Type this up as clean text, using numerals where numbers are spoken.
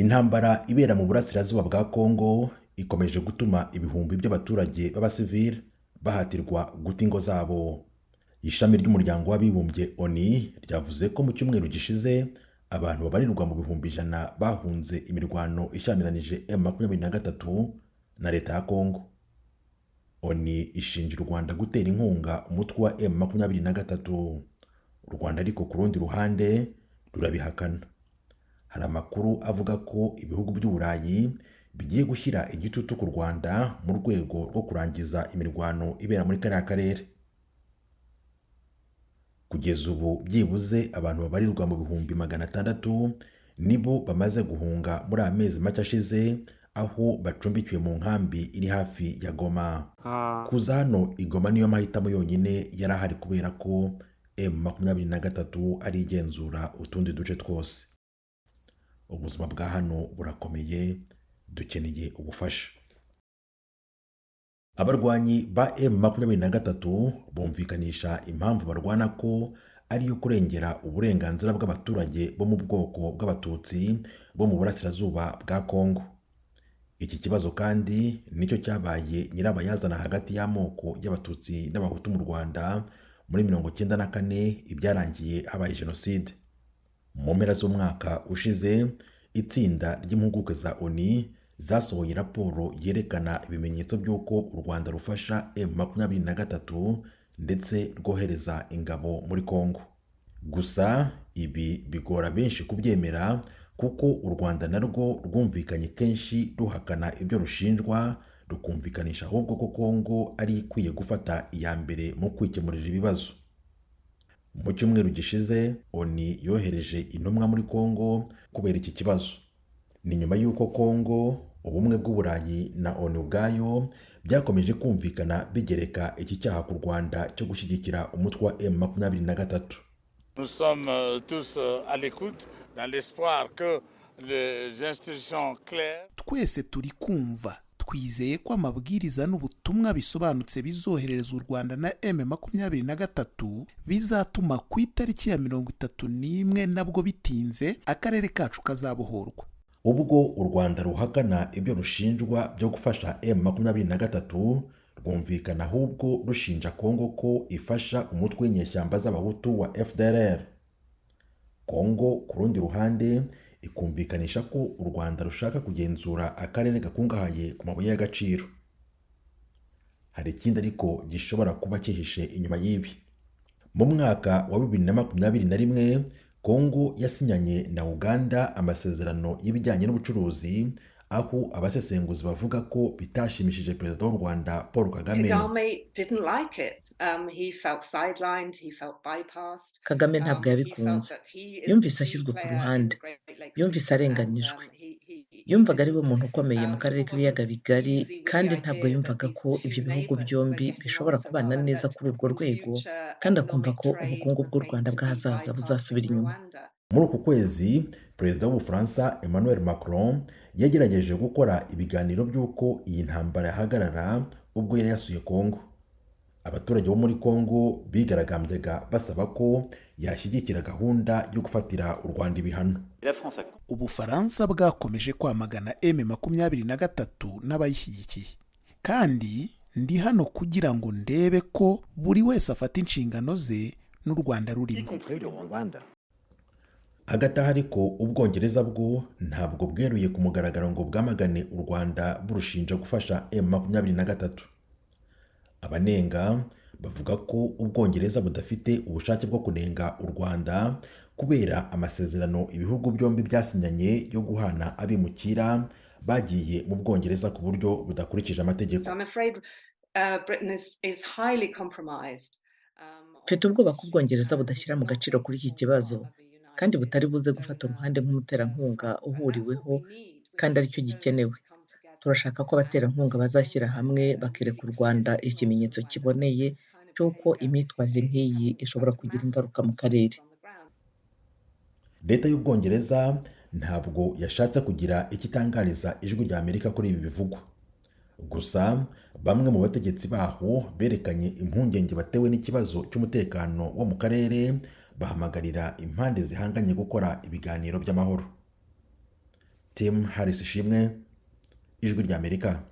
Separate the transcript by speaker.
Speaker 1: Intambara ibera mu burasirazuba bwa Kongo ikomeje gutuma ibihumbi by'abaturage b'abasivili bahatirwa guta ingo zabo. Ishami ry'umuryango w'abibumbye ONU ryavuze ko mu cyumweru gishize abantu babarirwa mu bihumbi 100 bahunze imirwano ishyamiranyije M23 na leta ya Kongo. ONU ishinja u Rwanda gutera inkunga umutwe wa M23. U Rwanda ariko ku rundi ruhande rurabihakana. Hari amakuru avuga ko ibihugu by'Uburayi bigiye gushyira igitutu ku Rwanda mu rwego rwo kurangiza imirwano ibera muri kariya karere. Kugeza ubu byibuze abantu babarirwa mu bihumbi 600 nibo bamaze guhunga muri amezi make ashize, aho bacumbikiwe mu nkambi iri hafi ya Goma. Kuza hano i Goma niyo mahitamo yonyine yari ahari kubera ko M23 ari igenzura utundi duce twose. Ubuzima bwa hano burakomeye, dukeneye ubufasha. Abarwanyi ba M23 bumvikanisha impamvu barwana ko ari yo kurengera uburenganzira bw'abaturage bo mu bwoko bw'abatutsi bo mu burasirazuba bwa Kongo. Iki kibazo kandi nicyo cyabaye nyirabayazana hagati y'amoko y'abatutsi n'abahutu mu Rwanda muri 1994 ibyarangiye habaye jenoside. Mu mpera z'umwaka ushize, itsinda ry'impuguke za ONU zasohoye raporo yerekana ibimenyetso by'uko u Rwanda rufasha M23 ndetse rwohereza ingabo muri Kongo. Gusa ibi bigora benshi kubyemera kuko u Rwanda narwo rwumvikanye kenshi ruhakana ibyo rushinjwa, rukumvikanisha ahubwo ko Kongo ari ikwiye gufata iya mbere mu kwikemurira ibibazo. Mu cyumweru gishize ONU yohereje intumwa muri Kongo kubera iki kibazo. Ni nyuma y'uko Kongo, ubumwe bw'Uburayi na ONU ubwayo byakomeje kumvikana bigereka iki cyaha ku Rwanda cyo gushyigikira umutwe wa M23.
Speaker 2: Nous sommes tous à l'écoute dans l'espoir que les instructions claires.
Speaker 3: Twese turi kumva, twizeye ko amabwiriza n'ubutumwa bisobanutse bizoherereza u Rwanda na M23 bizatuma ku itariki ya 31 nabwo bitinze akarere kacu kazabohorwa.
Speaker 1: Ubwo u Rwanda ruhakana ibyo rushinjwa byo gufasha M23, rwumvikana ahubwo rushinja Kongo ko ifasha umutwe w'inyeshyamba z'abahutu wa FDLR. Kongo ku rundi ruhande ikumvikanisha ko u Rwanda rushaka kugenzura akarere gakungahaye ku mabuye y'agaciro. Hari ikindi ariko gishobora kuba cyihishe inyuma y'ibi. Mu mwaka wa 2021 Kongo yasinyanye na Uganda amasezerano y'ibijyanye n'ubucuruzi, aho abasesenguzi bavuga ko bitashimishije Perezida w'u Rwanda Paul Kagame.
Speaker 4: Kagame ntabwo yabikunze. Yumvise ashyizwe ku ruhande, yumvise arenganyijwe, yumvaga ari we muntu ukomeye mu karere k'ibiyaga bigari, kandi ntabwo yumvaga ko ibyo bihugu byombi bishobora kubana neza kuri urwo rwego, kandi akumva ko ubukungu bw'u Rwanda bw'ahazaza buzasubira inyuma.
Speaker 1: Muri uku kwezi Perezida w'Ubufaransa Emmanuel Macron yagerageje gukora ibiganiro by'uko iyi ntambara yahagarara ubwo yari yasuye Kongo. Abaturage bo muri Kongo bigaragambyaga basaba ko yashyigikira gahunda yo gufatira u Rwanda ibihano.
Speaker 3: Ubufaransa bwakomeje kwamagana M23 n'abayishyigikiye, kandi ndi hano kugira ngo ndebe ko buri wese afata inshingano ze n'u Rwanda rurimo.
Speaker 1: Hagati aho ariko Ubwongereza bwo ntabwo bweruye ku mugaragaro ngo bwamagane u Rwanda burushinja gufasha M23. Abanenga bavuga ko Ubwongereza budafite ubushake bwo kunenga u Rwanda kubera amasezerano ibihugu byombi byasinyanye yo guhana abimukira bagiye mu Bwongereza ku buryo budakurikije amategeko.
Speaker 4: Mfite ubwoba ko Ubwongereza budashyira mu gaciro kuri iki kibazo, kandi butari buze gufata uruhande nk'umuterankunga uhuriweho, kandi aricyo gikenewe. Turashaka ko abaterankunga bazashyira hamwe bakereka u Rwanda ikimenyetso kiboneye cy'uko imyitwarire nk'iyi ishobora kugira ingaruka mu karere.
Speaker 1: Leta y'Ubwongereza ntabwo yashatse kugira ikitangariza ijwi rya Amerika kuri ibi bivugwa. Gusa bamwe mu bategetsi baho berekanye impungenge batewe n'ikibazo cy'umutekano wo mu karere, bahamagarira impande zihanganye gukora ibiganiro by'amahoro. Tim Harris Ishimwe, Ijwi ry'Amerika.